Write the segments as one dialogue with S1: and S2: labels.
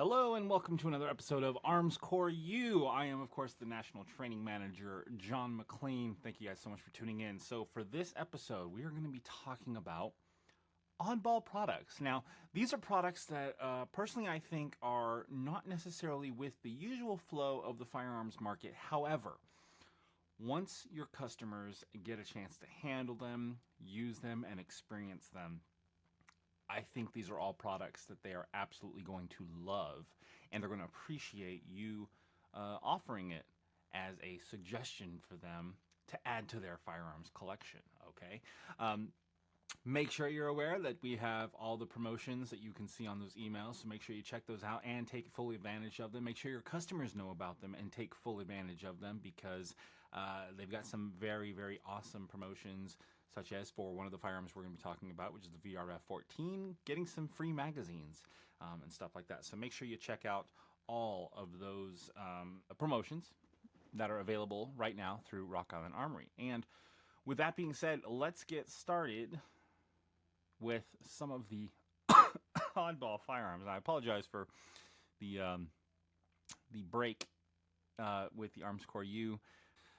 S1: Hello and welcome to another episode of Armscor U. I am, of course, the National Training Manager, John McLean. Thank you guys so much for tuning in. So for this episode, we are going to be talking about Oddball products. Now, these are products that personally I think are not necessarily with the usual flow of the firearms market. However, once your customers get a chance to handle them, use them, and experience them, I think these are all products that they are absolutely going to love, and they're going to appreciate you offering it as a suggestion for them to add to their firearms collection. Okay. Make sure you're aware that we have all the promotions that you can see on those emails, so make sure you check those out and take full advantage of them. Make sure your customers know about them and take full advantage of them, because they've got some very, very awesome promotions, such as for one of the firearms we're going to be talking about, which is the VRF-14, getting some free magazines and stuff like that. So make sure you check out all of those promotions that are available right now through Rock Island Armory. And with that being said, let's get started with some of the oddball firearms. I apologize for the break with the Armscor U.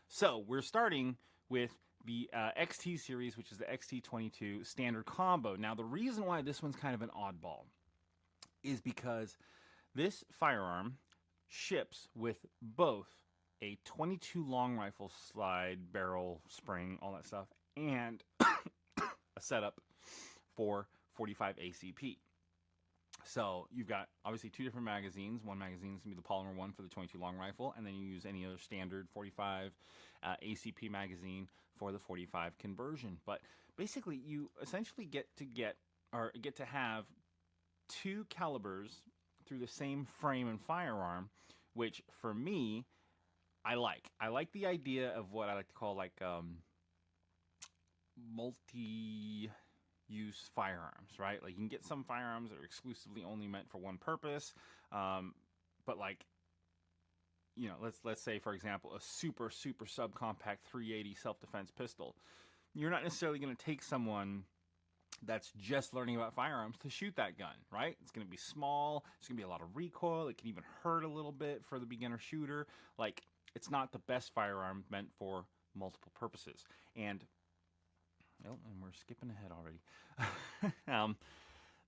S1: So we're starting with the XT series, which is the XT22 standard combo. Now, the reason why this one's kind of an oddball is because this firearm ships with both a 22 long rifle slide, barrel, spring, all that stuff, and a setup for 45 ACP. So you've got obviously two different magazines. One magazine is going to be the polymer one for the 22 long rifle, and then you use any other standard 45 ACP magazine for the 45 conversion. But basically, you essentially get to have two calibers through the same frame and firearm, which for me, I like. I like the idea of what I like to call like multi-use firearms, right? Like you can get some firearms that are exclusively only meant for one purpose, but like, you know, let's say for example a super subcompact 380 self-defense pistol. You're not necessarily going to take someone that's just learning about firearms to shoot that gun, right? It's going to be small. It's going to be a lot of recoil. It can even hurt a little bit for the beginner shooter. Like, it's not the best firearm meant for multiple purposes. And we're skipping ahead already.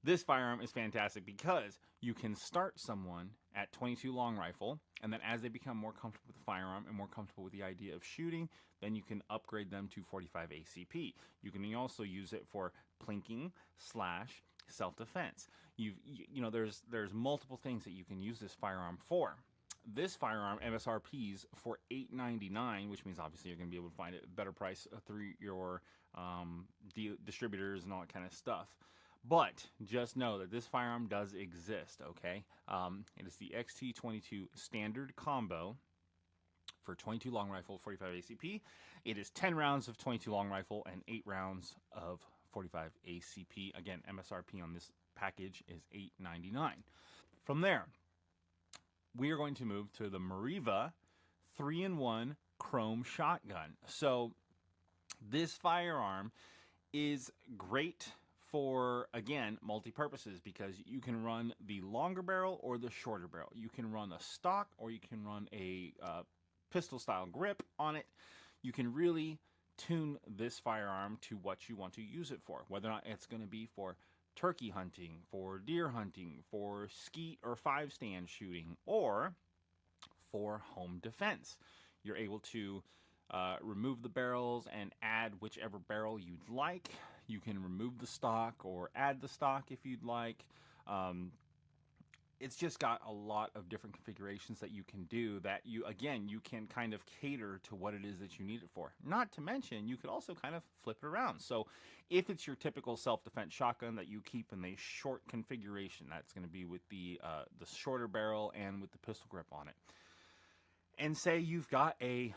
S1: This firearm is fantastic because you can start someone at 22 long rifle, and then as they become more comfortable with the firearm and more comfortable with the idea of shooting, then you can upgrade them to 45 ACP. You can also use it for plinking / self-defense. You know, there's multiple things that you can use this firearm for. This firearm MSRPs for $8.99, which means obviously you're going to be able to find it at a better price through your distributors and all that kind of stuff. But just know that this firearm does exist, okay? It is the XT22 standard combo for 22 long rifle, 45 ACP. It is 10 rounds of 22 long rifle and 8 rounds of 45 ACP. Again, MSRP on this package is $8.99. From there, we are going to move to the Mariva 3-in-1 chrome shotgun. So this firearm is great for, again, multi-purposes, because you can run the longer barrel or the shorter barrel. You can run a stock or you can run a pistol-style grip on it. You can really tune this firearm to what you want to use it for, whether or not it's going to be for turkey hunting, for deer hunting, for skeet or 5-stand shooting, or for home defense. You're able to remove the barrels and add whichever barrel you'd like. You can remove the stock or add the stock if you'd like. It's just got a lot of different configurations that you can do that you can kind of cater to what it is that you need it for. Not to mention, you could also kind of flip it around. So if it's your typical self-defense shotgun that you keep in the short configuration, that's going to be with the shorter barrel and with the pistol grip on it. And say you've got a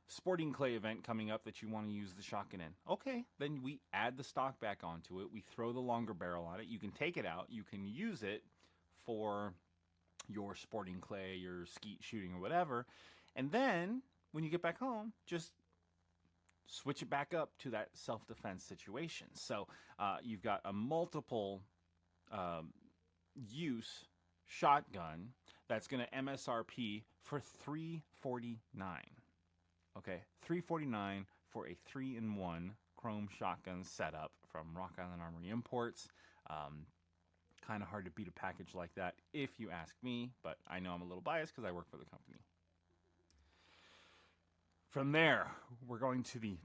S1: sporting clay event coming up that you want to use the shotgun in. Okay, then we add the stock back onto it. We throw the longer barrel on it. You can take it out. You can use it for your sporting clay, your skeet shooting or whatever. And then when you get back home, just switch it back up to that self-defense situation. So you've got a multiple use shotgun that's going to MSRP for $349. Okay, $349 for a 3-in-1 chrome shotgun setup from Rock Island Armory Imports. Kind of hard to beat a package like that if you ask me, but I know I'm a little biased because I work for the company. From there, we're going to the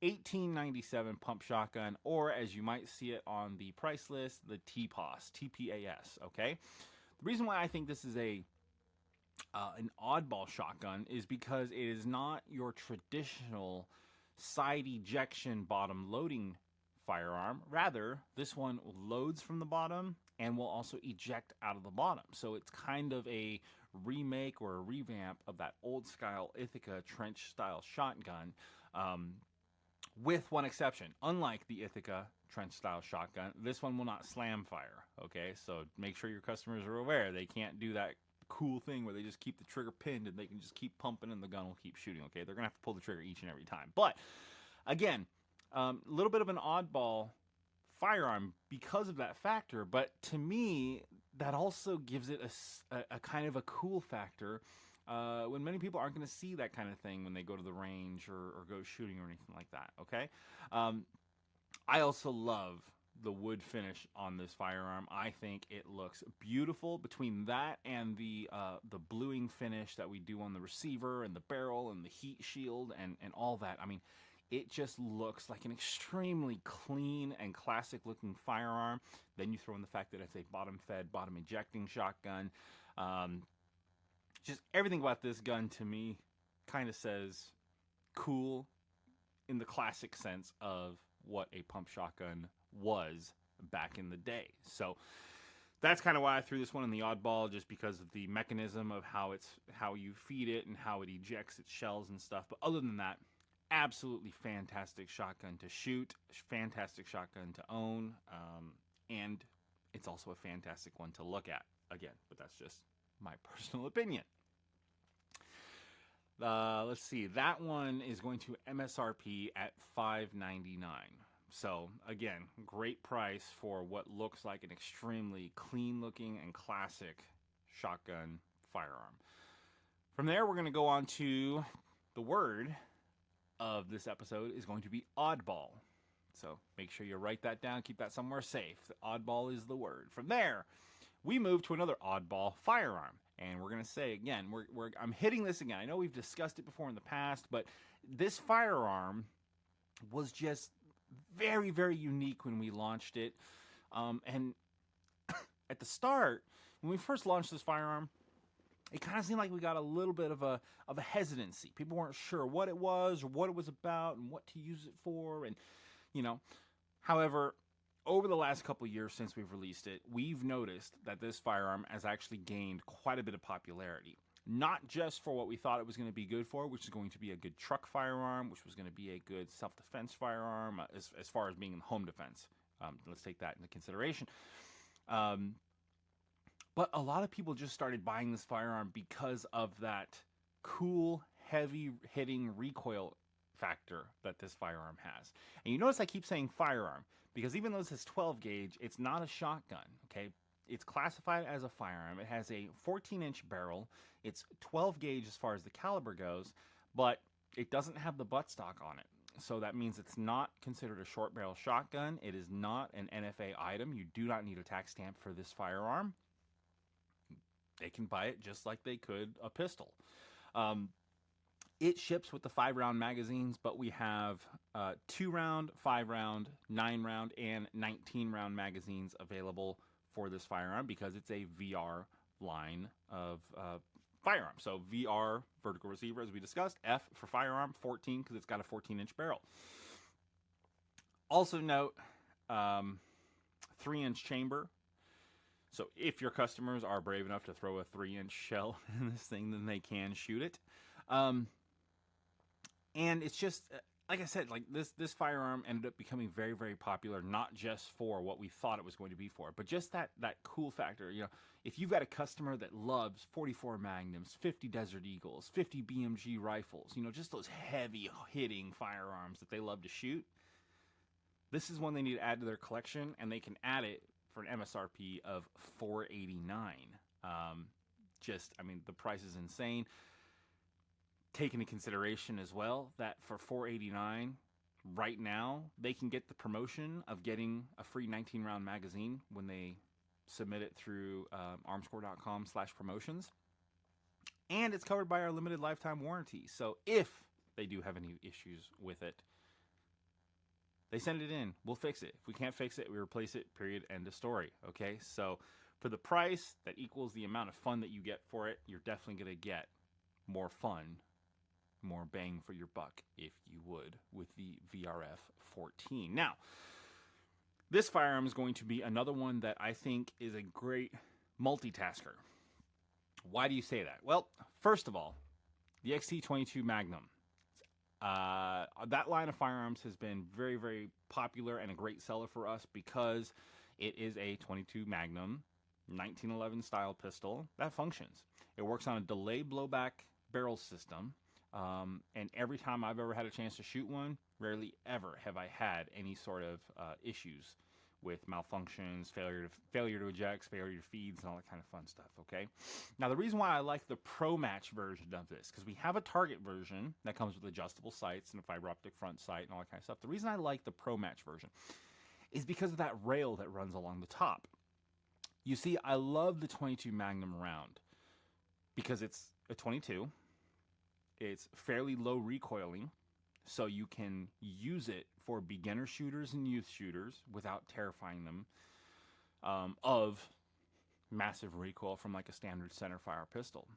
S1: T1897 pump shotgun, or as you might see it on the price list, the TPAS, TPAS, okay? The reason why I think this is an oddball shotgun is because it is not your traditional side ejection bottom loading firearm. Rather, this one loads from the bottom and will also eject out of the bottom. So it's kind of a remake or a revamp of that old style Ithaca trench style shotgun, with one exception. Unlike the Ithaca trench style shotgun, this one will not slam fire. Okay, so make sure your customers are aware they can't do that cool thing where they just keep the trigger pinned and they can just keep pumping and the gun will keep shooting. Okay, they're gonna have to pull the trigger each and every time. But again, a little bit of an oddball firearm because of that factor, but to me that also gives it a kind of a cool factor when many people aren't going to see that kind of thing when they go to the range or go shooting or anything like that. Okay, I also love the wood finish on this firearm. I think it looks beautiful between that and the bluing finish that we do on the receiver and the barrel and the heat shield and all that. I mean, it just looks like an extremely clean and classic looking firearm. Then you throw in the fact that it's a bottom fed, bottom ejecting shotgun. Just everything about this gun to me kind of says cool in the classic sense of what a pump shotgun was back in the day. So that's kind of why I threw this one in the oddball, just because of the mechanism of how you feed it and how it ejects its shells and stuff. But other than that, absolutely fantastic shotgun to shoot, fantastic shotgun to own, and it's also a fantastic one to look at. Again, but that's just my personal opinion. Let's see, that one is going to MSRP at $599. So again, great price for what looks like an extremely clean looking and classic shotgun firearm. From there, we're going to go on to the word of this episode is going to be oddball. So make sure you write that down, keep that somewhere safe. The oddball is the word. From there, we move to another oddball firearm. And we're going to say again, I'm hitting this again. I know we've discussed it before in the past, but this firearm was just very, very unique when we launched it. And at the start, when we first launched this firearm, it kind of seemed like we got a little bit of a hesitancy. People weren't sure what it was or what it was about and what to use it for. And, however, over the last couple of years since we've released it, we've noticed that this firearm has actually gained quite a bit of popularity. Not just for what we thought it was going to be good for, which is going to be a good truck firearm, which was going to be a good self-defense firearm, as far as being in home defense. Let's take that into consideration. But a lot of people just started buying this firearm because of that cool, heavy-hitting recoil factor that this firearm has. And you notice I keep saying firearm, because even though this is 12 gauge, it's not a shotgun, okay? It's classified as a firearm. It has a 14-inch barrel. It's 12 gauge as far as the caliber goes, but it doesn't have the buttstock on it. So that means it's not considered a short barrel shotgun. It is not an NFA item. You do not need a tax stamp for this firearm. They can buy it just like they could a pistol. It ships with the 5-round magazines, but we have 2-round, 5-round, 9-round, and 19-round magazines available for this firearm because it's a VR line of firearm. So VR, vertical receiver, as we discussed. F for firearm, 14 because it's got a 14-inch barrel. Also note, 3-inch chamber. So if your customers are brave enough to throw a 3-inch shell in this thing, then they can shoot it. And it's just, like I said, like this firearm ended up becoming very, very popular, not just for what we thought it was going to be for, but just that cool factor. If you've got a customer that loves 44 Magnums, 50 Desert Eagles, 50 BMG rifles, just those heavy hitting firearms that they love to shoot, this is one they need to add to their collection, and they can add it for an MSRP of $489. I mean, the price is insane. Take into consideration as well that for $489 right now, they can get the promotion of getting a free 19-round magazine when they submit it through armscor.com/promotions. And it's covered by our limited lifetime warranty. So if they do have any issues with it, they send it in. We'll fix it. If we can't fix it, we replace it, period, end of story. Okay? So for the price that equals the amount of fun that you get for it, you're definitely going to get more fun, more bang for your buck, if you would, with the VRF 14. Now, this firearm is going to be another one that I think is a great multitasker. Why do you say that? Well, first of all, the XT22 Magnum. That line of firearms has been very, very popular and a great seller for us because it is a 22 Magnum 1911 style pistol that functions. It works on a delay blowback barrel system, and every time I've ever had a chance to shoot one, rarely ever have I had any sort of issues with malfunctions, failure to eject, failure to feeds, and all that kind of fun stuff, okay? Now, the reason why I like the Pro Match version of this, because we have a Target version that comes with adjustable sights and a fiber optic front sight and all that kind of stuff. The reason I like the Pro Match version is because of that rail that runs along the top. You see, I love the 22 Magnum round because it's a 22. It's fairly low recoiling, so you can use it for beginner shooters and youth shooters without terrifying them of massive recoil from like a standard centerfire pistol.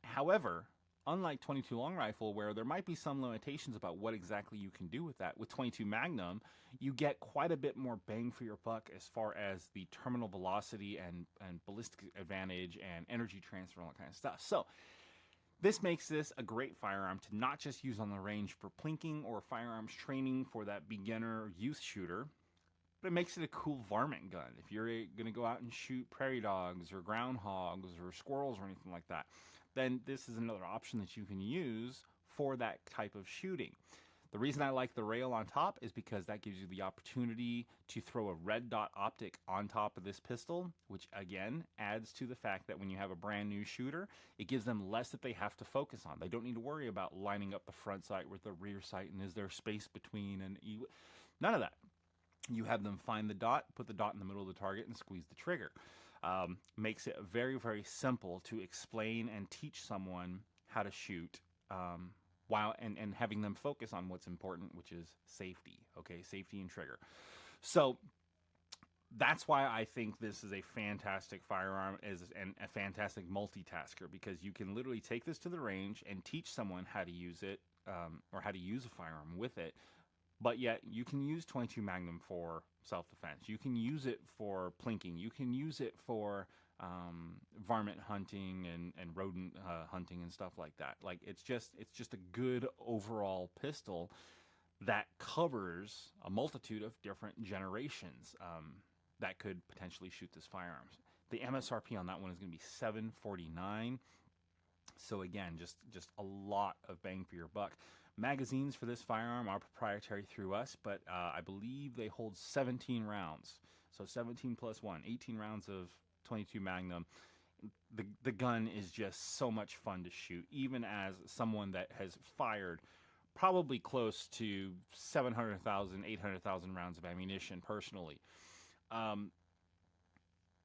S1: However, unlike 22 long rifle, where there might be some limitations about what exactly you can do with that, with 22 Magnum, you get quite a bit more bang for your buck as far as the terminal velocity and ballistic advantage and energy transfer and all that kind of stuff. So this makes this a great firearm to not just use on the range for plinking or firearms training for that beginner youth shooter, but it makes it a cool varmint gun. If you're going to go out and shoot prairie dogs or groundhogs or squirrels or anything like that, then this is another option that you can use for that type of shooting. The reason I like the rail on top is because that gives you the opportunity to throw a red dot optic on top of this pistol, which again adds to the fact that when you have a brand new shooter, it gives them less that they have to focus on. They don't need to worry about lining up the front sight with the rear sight and is there space between, and none of that. You have them find the dot, put the dot in the middle of the target, and squeeze the trigger. Makes it very, very simple to explain and teach someone how to shoot while and having them focus on what's important, which is safety, okay? Safety and trigger. So that's why I think this is a fantastic firearm and a fantastic multitasker, because you can literally take this to the range and teach someone how to use it or how to use a firearm with it. But yet you can use 22 Magnum for self-defense. You can use it for plinking. You can use it for varmint hunting and rodent hunting and stuff like that. Like it's just a good overall pistol that covers a multitude of different generations that could potentially shoot this firearm. The MSRP on that one is going to be $749. So again, just a lot of bang for your buck. Magazines for this firearm are proprietary through us, but I believe they hold 17 rounds. So 17 plus 1, 18 rounds of 22 Magnum. The gun is just so much fun to shoot, even as someone that has fired probably close to 700,000, 800,000 rounds of ammunition personally.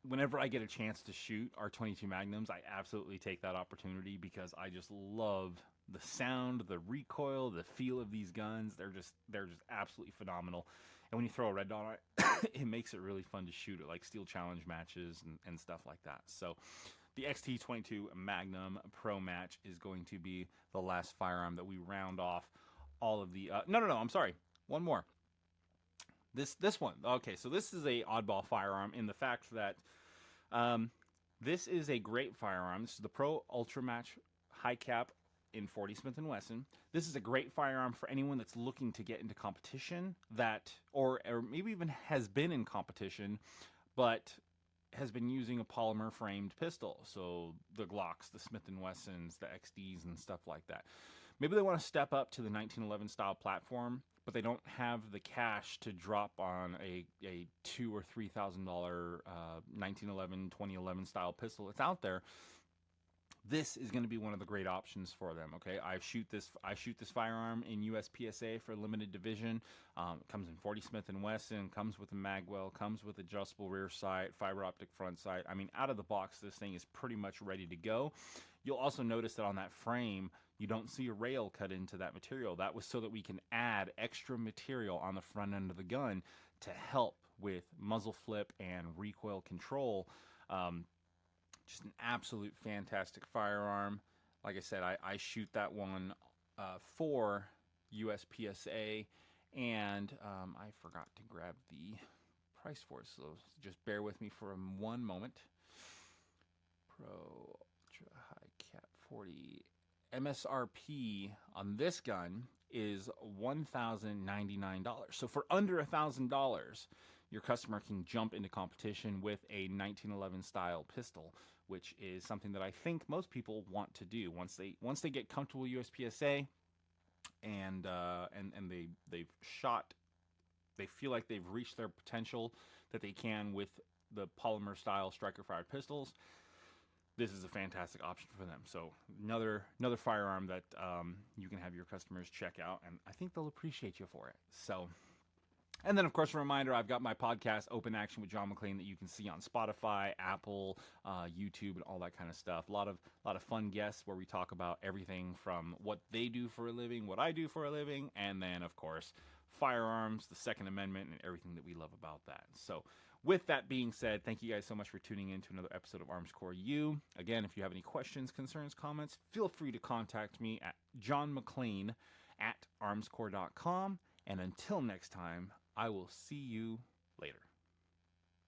S1: Whenever I get a chance to shoot our 22 Magnums, I absolutely take that opportunity because I just love the sound, the recoil, the feel of these guns. They're just absolutely phenomenal. And when you throw a red dot on it, it makes it really fun to shoot at like steel challenge matches and stuff like that. So the XT22 Magnum Pro Match is going to be the last firearm that we round off all of the no, I'm sorry. One more. This one. Okay, so this is a oddball firearm in the fact that this is a great firearm. This is the Pro Ultra Match High Cap in 40 Smith & Wesson. This is a great firearm for anyone that's looking to get into competition or maybe even has been in competition, but has been using a polymer framed pistol. So the Glocks, the Smith & Wessons, the XDs and stuff like that. maybe they want to step up to the 1911 style platform, but they don't have the cash to drop on a $2,000 or $3,000 1911 2011 style pistol that's out there. This is going to be one of the great options for them. Okay, I shoot this firearm in USPSA for limited division. It comes in 40 Smith & Wesson, comes with a magwell, comes with adjustable rear sight, fiber optic front sight. I mean, out of the box, this thing is pretty much ready to go. You'll also notice that on that frame, you don't see a rail cut into that material. That was so that we can add extra material on the front end of the gun to help with muzzle flip and recoil control. Just an absolute fantastic firearm. Like I said, I shoot that one for USPSA, and I forgot to grab the price for it, so just bear with me for one moment. Pro Ultra High Cap 40 MSRP on this gun is $1,099. So for under $1,000, your customer can jump into competition with a 1911 style pistol, which is something that I think most people want to do once they get comfortable USPSA and they feel like they've reached their potential that they can with the polymer style striker fired pistols. This is a fantastic option for them. So another firearm that you can have your customers check out, and I think they'll appreciate you for it. So. And then, of course, a reminder, I've got my podcast, Open Action with John McClain, that you can see on Spotify, Apple, YouTube, and all that kind of stuff. A lot of fun guests where we talk about everything from what they do for a living, what I do for a living, and then, of course, firearms, the Second Amendment, and everything that we love about that. So with that being said, thank you guys so much for tuning in to another episode of Armscor U. Again, if you have any questions, concerns, comments, feel free to contact me at johnmcclain@armscor.com. And until next time, I will see you later.